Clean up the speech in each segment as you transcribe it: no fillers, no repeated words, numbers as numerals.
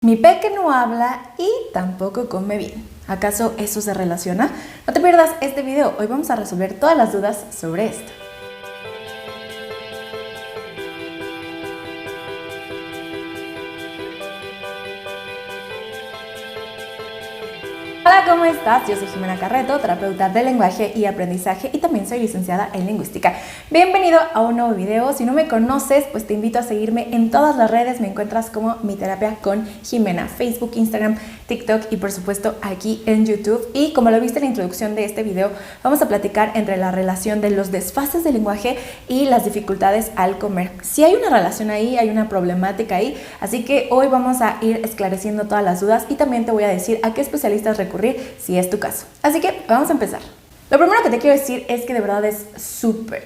Mi peque no habla y tampoco come bien. ¿Acaso eso se relaciona? No te pierdas este video, hoy vamos a resolver todas las dudas sobre esto. Hola, ¿cómo estás? Yo soy Jimena Carreto, terapeuta de lenguaje y aprendizaje y también soy licenciada en lingüística. Bienvenido a un nuevo video. Si no me conoces, pues te invito a seguirme en todas las redes. Me encuentras como Mi Terapia con Jimena, Facebook, Instagram, TikTok y por supuesto aquí en YouTube. Y como lo viste en la introducción de este video, vamos a platicar entre la relación de los desfases del lenguaje y las dificultades al comer. Si hay una relación ahí, hay una problemática ahí, así que hoy vamos a ir esclareciendo todas las dudas y también te voy a decir a qué especialistas recurrir si es tu caso. Así que vamos a empezar. Lo primero que te quiero decir es que de verdad es súper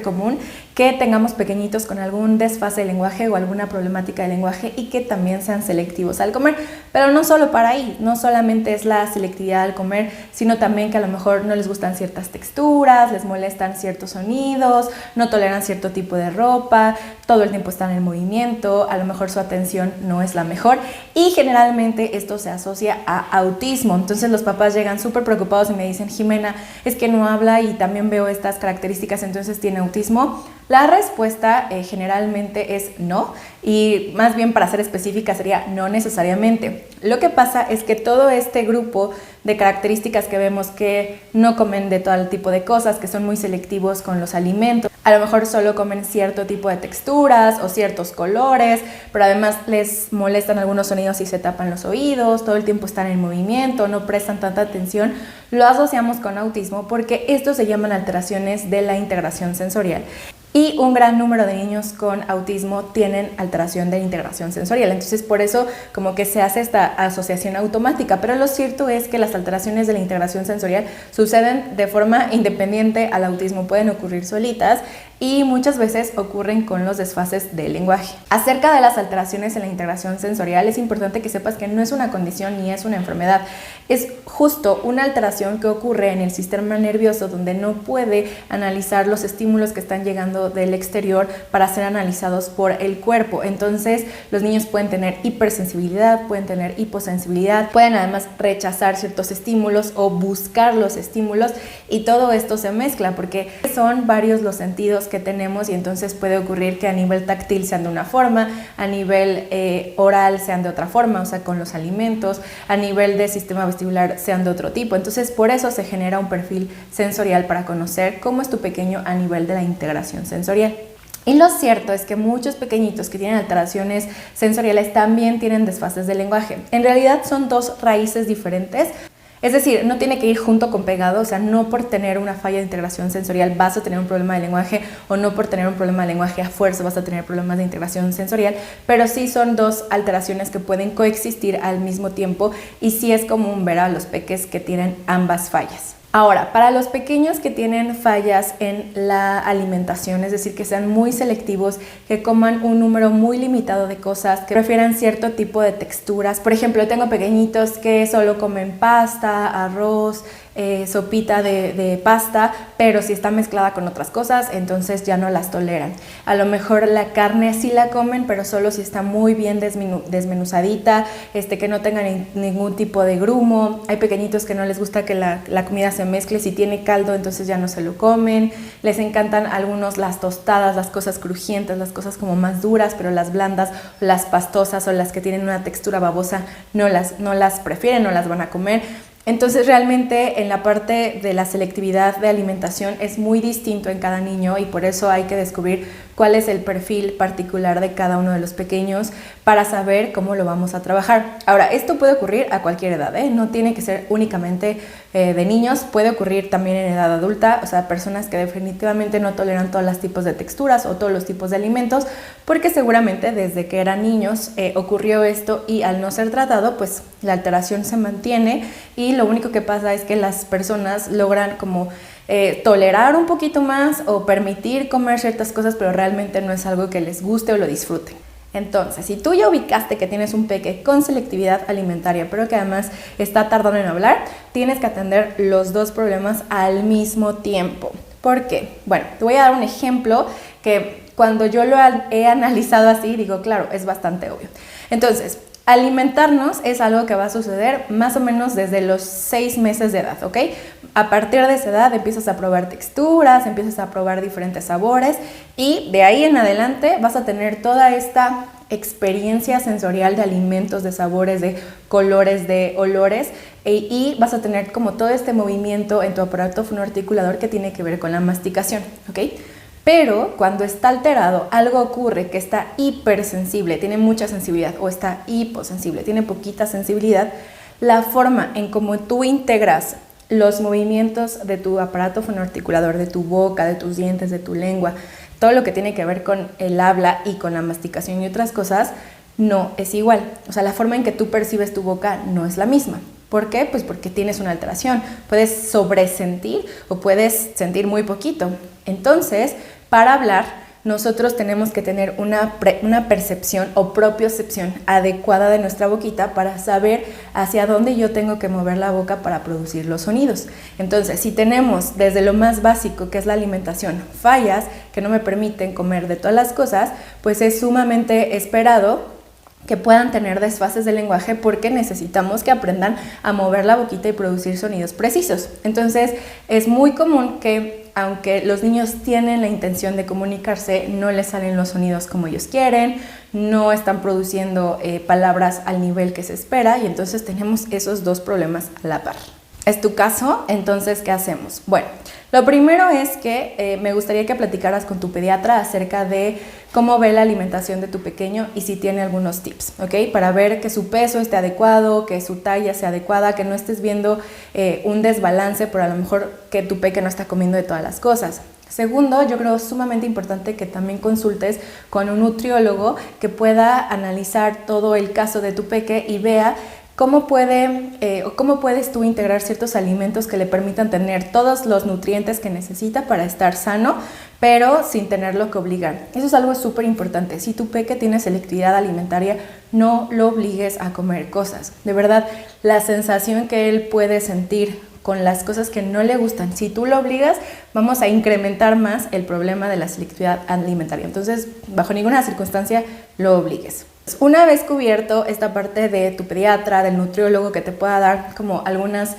común que tengamos pequeñitos con algún desfase de lenguaje o alguna problemática de lenguaje y que también sean selectivos al comer. Pero no solo para ahí, no solamente es la selectividad al comer, sino también que a lo mejor no les gustan ciertas texturas, les molestan ciertos sonidos, no toleran cierto tipo de ropa, todo el tiempo están en movimiento, a lo mejor su atención no es la mejor y generalmente esto se asocia a autismo. Entonces los papás llegan súper preocupados y me dicen: Jimena, es que no habla y también veo estas características, entonces ¿tiene autismo? La respuesta generalmente es no, y más bien para ser específica sería no necesariamente. Lo que pasa es que todo este grupo de características que vemos, que no comen de todo tipo de cosas, que son muy selectivos con los alimentos, a lo mejor solo comen cierto tipo de texturas o ciertos colores, pero además les molestan algunos sonidos y se tapan los oídos, todo el tiempo están en movimiento, no prestan tanta atención, lo asociamos con autismo porque estos se llaman alteraciones de la integración sensorial. Y un gran número de niños con autismo tienen alteración de integración sensorial. Entonces, por eso como que se hace esta asociación automática. Pero lo cierto es que las alteraciones de la integración sensorial suceden de forma independiente al autismo. Pueden ocurrir solitas y muchas veces ocurren con los desfases del lenguaje. Acerca de las alteraciones en la integración sensorial, es importante que sepas que no es una condición ni es una enfermedad. Es justo una alteración que ocurre en el sistema nervioso, donde no puede analizar los estímulos que están llegando del exterior para ser analizados por el cuerpo. Entonces los niños pueden tener hipersensibilidad, pueden tener hiposensibilidad, pueden además rechazar ciertos estímulos o buscar los estímulos, y todo esto se mezcla porque son varios los sentidos que tenemos, y entonces puede ocurrir que a nivel táctil sean de una forma, a nivel oral sean de otra forma, o sea con los alimentos, a nivel de sistema vestibular sean de otro tipo. Entonces por eso se genera un perfil sensorial para conocer cómo es tu pequeño a nivel de la integración sensorial. Y lo cierto es que muchos pequeñitos que tienen alteraciones sensoriales también tienen desfases de lenguaje. En realidad son dos raíces diferentes. Es decir, no tiene que ir junto con pegado, o sea, no por tener una falla de integración sensorial vas a tener un problema de lenguaje, o no por tener un problema de lenguaje a fuerza vas a tener problemas de integración sensorial, pero sí son dos alteraciones que pueden coexistir al mismo tiempo, y sí es común ver a los peques que tienen ambas fallas. Ahora, para los pequeños que tienen fallas en la alimentación, es decir, que sean muy selectivos, que coman un número muy limitado de cosas, que prefieran cierto tipo de texturas. Por ejemplo, tengo pequeñitos que solo comen pasta, arroz, sopita de pasta, pero si está mezclada con otras cosas, entonces ya no las toleran. A lo mejor la carne sí la comen, pero solo si está muy bien desmenuzadita, que no tenga ningún tipo de grumo. Hay pequeñitos que no les gusta que la comida se mezcle, si tiene caldo entonces ya no se lo comen. Les encantan algunos las tostadas, las cosas crujientes, las cosas como más duras, pero las blandas, las pastosas o las que tienen una textura babosa no las prefieren, no las van a comer. Entonces realmente en la parte de la selectividad de alimentación es muy distinto en cada niño, y por eso hay que descubrir cuál es el perfil particular de cada uno de los pequeños para saber cómo lo vamos a trabajar. Ahora, esto puede ocurrir a cualquier edad, no tiene que ser únicamente de niños, puede ocurrir también en edad adulta, o sea, personas que definitivamente no toleran todos los tipos de texturas o todos los tipos de alimentos, porque seguramente desde que eran niños ocurrió esto, y al no ser tratado, pues la alteración se mantiene, y lo único que pasa es que las personas logran como tolerar un poquito más o permitir comer ciertas cosas, pero realmente no es algo que les guste o lo disfruten. Entonces, si tú ya ubicaste que tienes un peque con selectividad alimentaria, pero que además está tardando en hablar, tienes que atender los dos problemas al mismo tiempo. ¿Por qué? Bueno, te voy a dar un ejemplo que cuando yo lo he analizado así, digo, claro, es bastante obvio. Entonces, alimentarnos es algo que va a suceder más o menos desde los 6 meses de edad, ¿ok? A partir de esa edad empiezas a probar texturas, empiezas a probar diferentes sabores y de ahí en adelante vas a tener toda esta experiencia sensorial de alimentos, de sabores, de colores, de olores y vas a tener como todo este movimiento en tu aparato fonoarticulador que tiene que ver con la masticación, ¿ok? Pero cuando está alterado, algo ocurre que está hipersensible, tiene mucha sensibilidad, o está hiposensible, tiene poquita sensibilidad, la forma en cómo tú integras los movimientos de tu aparato fonoarticulador, de tu boca, de tus dientes, de tu lengua, todo lo que tiene que ver con el habla y con la masticación y otras cosas, no es igual. O sea, la forma en que tú percibes tu boca no es la misma. ¿Por qué? Pues porque tienes una alteración. Puedes sobresentir o puedes sentir muy poquito. Entonces, para hablar, nosotros tenemos que tener una percepción o propiocepción adecuada de nuestra boquita para saber hacia dónde yo tengo que mover la boca para producir los sonidos. Entonces, si tenemos desde lo más básico, que es la alimentación, fallas que no me permiten comer de todas las cosas, pues es sumamente esperado que puedan tener desfases de lenguaje porque necesitamos que aprendan a mover la boquita y producir sonidos precisos. Entonces, es muy común que aunque los niños tienen la intención de comunicarse, no les salen los sonidos como ellos quieren, no están produciendo palabras al nivel que se espera y entonces tenemos esos dos problemas a la par. ¿Es tu caso? Entonces, ¿qué hacemos? Bueno, lo primero es que me gustaría que platicaras con tu pediatra acerca de cómo ve la alimentación de tu pequeño y si tiene algunos tips, ¿ok? Para ver que su peso esté adecuado, que su talla sea adecuada, que no estés viendo un desbalance por a lo mejor que tu peque no está comiendo de todas las cosas. Segundo, yo creo sumamente importante que también consultes con un nutriólogo que pueda analizar todo el caso de tu peque y vea cómo puedes tú integrar ciertos alimentos que le permitan tener todos los nutrientes que necesita para estar sano, pero sin tenerlo que obligar. Eso es algo súper importante. Si tu peque tiene selectividad alimentaria, no lo obligues a comer cosas. De verdad, la sensación que él puede sentir con las cosas que no le gustan, si tú lo obligas, vamos a incrementar más el problema de la selectividad alimentaria. Entonces, bajo ninguna circunstancia lo obligues. Una vez cubierto esta parte de tu pediatra, del nutriólogo, que te pueda dar como algunas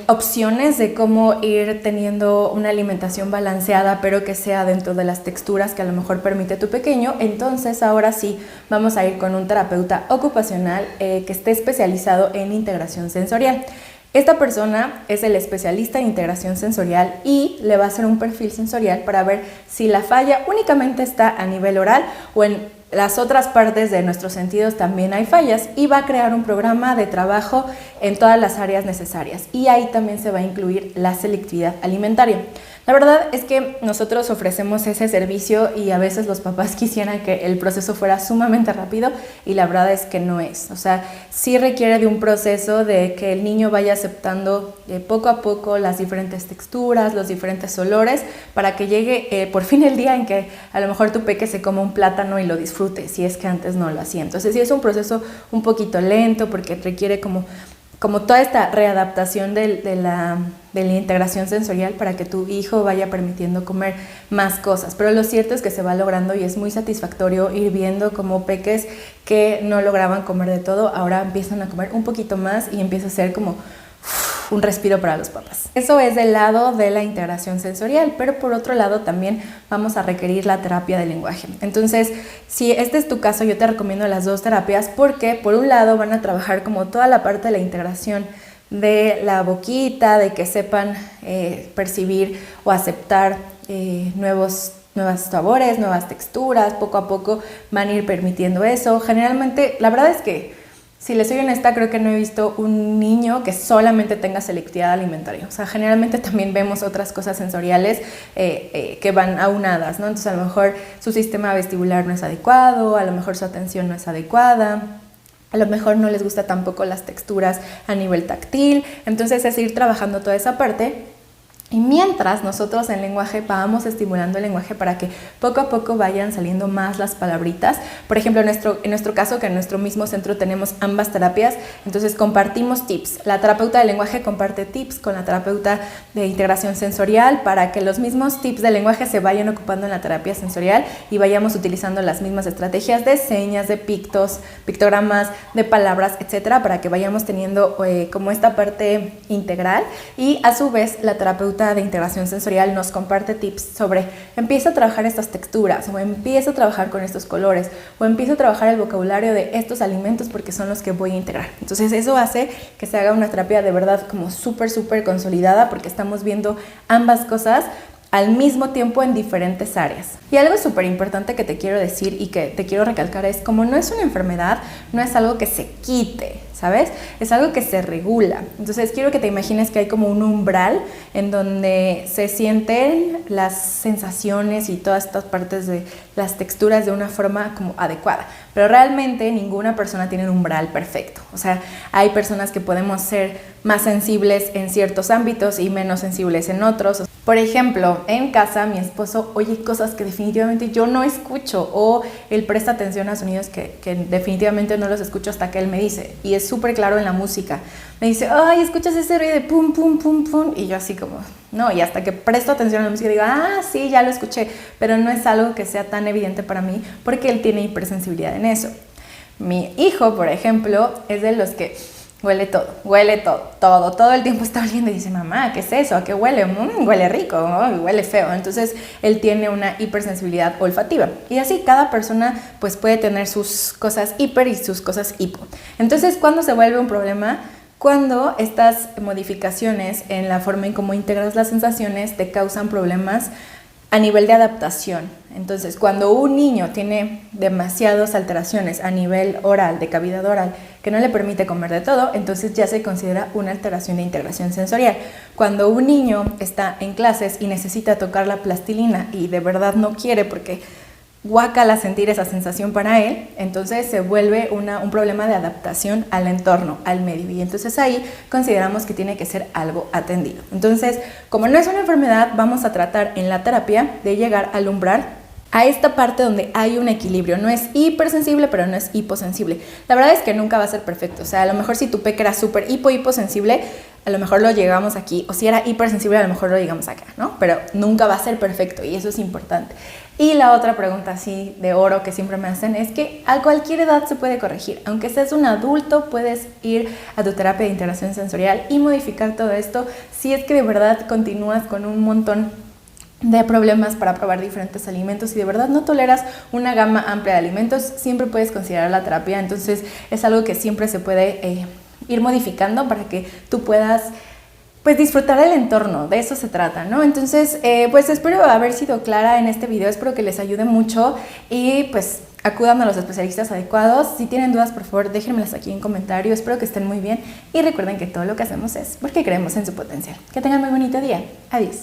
opciones de cómo ir teniendo una alimentación balanceada, pero que sea dentro de las texturas que a lo mejor permite tu pequeño, entonces ahora sí vamos a ir con un terapeuta ocupacional que esté especializado en integración sensorial. Esta persona es el especialista en integración sensorial y le va a hacer un perfil sensorial para ver si la falla únicamente está a nivel oral o en las otras partes de nuestros sentidos también hay fallas y va a crear un programa de trabajo en todas las áreas necesarias y ahí también se va a incluir la selectividad alimentaria. La verdad es que nosotros ofrecemos ese servicio y a veces los papás quisieran que el proceso fuera sumamente rápido y la verdad es que no es. O sea, sí requiere de un proceso de que el niño vaya aceptando poco a poco las diferentes texturas, los diferentes olores, para que llegue por fin el día en que a lo mejor tu peque se coma un plátano y lo disfrute, si es que antes no lo hacía. Entonces sí es un proceso un poquito lento porque requiere como toda esta readaptación de la integración sensorial para que tu hijo vaya permitiendo comer más cosas. Pero lo cierto es que se va logrando y es muy satisfactorio ir viendo cómo peques que no lograban comer de todo, ahora empiezan a comer un poquito más y empieza a ser como un respiro para los papás. Eso es del lado de la integración sensorial, pero por otro lado también vamos a requerir la terapia del lenguaje. Entonces, si este es tu caso, yo te recomiendo las dos terapias porque por un lado van a trabajar como toda la parte de la integración de la boquita, de que sepan percibir o aceptar nuevos sabores, nuevas texturas, poco a poco van a ir permitiendo eso. Generalmente, la verdad es que si les soy honesta, creo que no he visto un niño que solamente tenga selectividad alimentaria. O sea, generalmente también vemos otras cosas sensoriales que van aunadas, ¿no? Entonces, a lo mejor su sistema vestibular no es adecuado, a lo mejor su atención no es adecuada, a lo mejor no les gusta tampoco las texturas a nivel táctil. Entonces, es ir trabajando toda esa parte. Y mientras nosotros en lenguaje vamos estimulando el lenguaje para que poco a poco vayan saliendo más las palabritas. Por ejemplo, en nuestro caso, que en nuestro mismo centro tenemos ambas terapias, entonces compartimos tips. La terapeuta de lenguaje comparte tips con la terapeuta de integración sensorial para que los mismos tips de lenguaje se vayan ocupando en la terapia sensorial y vayamos utilizando las mismas estrategias de señas, de pictogramas, de palabras, etcétera, para que vayamos teniendo como esta parte integral. Y a su vez, la terapeuta de integración sensorial nos comparte tips sobre empieza a trabajar estas texturas, o empieza a trabajar con estos colores, o empieza a trabajar el vocabulario de estos alimentos porque son los que voy a integrar. Entonces eso hace que se haga una terapia de verdad como súper consolidada, porque estamos viendo ambas cosas al mismo tiempo en diferentes áreas. Y algo súper importante que te quiero decir y que te quiero recalcar es, como no es una enfermedad, no es algo que se quite, ¿sabes? Es algo que se regula. Entonces quiero que te imagines que hay como un umbral en donde se sienten las sensaciones y todas estas partes de las texturas de una forma como adecuada. Pero realmente ninguna persona tiene un umbral perfecto. O sea, hay personas que podemos ser más sensibles en ciertos ámbitos y menos sensibles en otros. Por ejemplo, en casa mi esposo oye cosas que definitivamente yo no escucho, o él presta atención a sonidos que definitivamente no los escucho hasta que él me dice, y es súper claro en la música. Me dice, ay, ¿escuchas ese ruido de pum, pum, pum, pum? Y yo así como, no, y hasta que presto atención a la música digo, ah, sí, ya lo escuché, pero no es algo que sea tan evidente para mí porque él tiene hipersensibilidad en eso. Mi hijo, por ejemplo, es de los que huele todo el tiempo está oliendo y dice, mamá, ¿qué es eso? ¿A qué huele? Huele rico, huele feo. Entonces él tiene una hipersensibilidad olfativa, y así cada persona pues puede tener sus cosas hiper y sus cosas hipo. Entonces, ¿cuándo se vuelve un problema? Cuando estas modificaciones en la forma en cómo integras las sensaciones te causan problemas a nivel de adaptación. Entonces, cuando un niño tiene demasiadas alteraciones a nivel oral, de cavidad oral, que no le permite comer de todo, entonces ya se considera una alteración de integración sensorial. Cuando un niño está en clases y necesita tocar la plastilina y de verdad no quiere porque guácala sentir esa sensación para él, entonces se vuelve un problema de adaptación al entorno, al medio, y entonces ahí consideramos que tiene que ser algo atendido. Entonces, como no es una enfermedad, vamos a tratar en la terapia de llegar al umbral, a esta parte donde hay un equilibrio. No es hipersensible, pero no es hiposensible. La verdad es que nunca va a ser perfecto. O sea, a lo mejor si tu peque era súper hiposensible, a lo mejor lo llegamos aquí. O si era hipersensible, a lo mejor lo llegamos acá, ¿no? Pero nunca va a ser perfecto, y eso es importante. Y la otra pregunta así de oro que siempre me hacen es que a cualquier edad se puede corregir. Aunque seas un adulto, puedes ir a tu terapia de integración sensorial y modificar todo esto si es que de verdad continúas con un montón de problemas para probar diferentes alimentos y de verdad no toleras una gama amplia de alimentos. Siempre puedes considerar la terapia. Entonces es algo que siempre se puede ir modificando para que tú puedas pues disfrutar del entorno. De eso se trata, ¿no? Entonces pues espero haber sido clara en este video, espero que les ayude mucho y pues acudan a los especialistas adecuados. Si tienen dudas, por favor déjenmelas aquí en comentario. Espero que estén muy bien y recuerden que todo lo que hacemos es porque creemos en su potencial. Que tengan muy bonito día. Adiós.